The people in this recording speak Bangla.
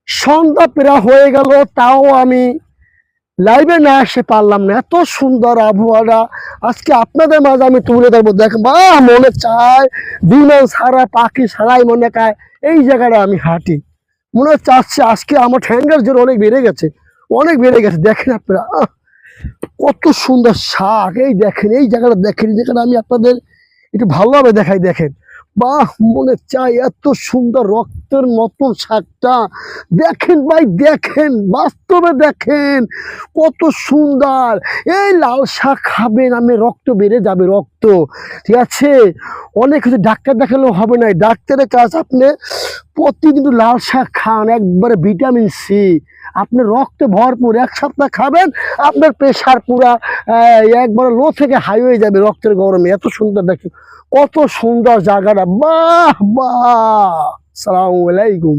সন্ধ্যা প্রায় হয়ে গেল, তাও আমি লাইভে না আসতে পারলাম না। এত সুন্দর আবহাওয়াটা আজকে আপনাদের মাঝে আমি তুলে ধরবো। দেখেন বা মনে চায় বিমান ছাড়া পাখি ছাড়াই মনে চায় এই জায়গাটা আমি হাঁটি। মনে চাচ্ছে আজকে আমার ঠ্যাঙ্গার জোর অনেক বেড়ে গেছে, অনেক বেড়ে গেছে। দেখেন আপনারা কত সুন্দর শাক। এই দেখেন এই জায়গাটা, দেখেন এই জায়গাটা আমি আপনাদের একটু ভালোভাবে দেখাই। দেখেন বাহ, মনে চাই এত সুন্দর রক্তের মতন শাকটা। দেখেন ভাই, দেখেন বাস্তবে দেখেন কত সুন্দর। এই লাল শাক খাবেন, আমি রক্ত বেড়ে যাবে, রক্ত। ঠিক আছে, অনেক কিছু ডাক্তার দেখালেও হবে না। ডাক্তারের কাজ আপনি প্রতিদিন লাল শাক খান, একবারে ভিটামিন সি আপনার রক্তে ভরপুর। এক সপ্তাহ খাবেন, আপনার প্রেশার পুরা একবারে লো থেকে হাই হয়ে যাবে রক্তের গরমে। এত সুন্দর দেখেন, কত সুন্দর জায়গাটা। বাহ বাহ, সালামু আলাইকুম।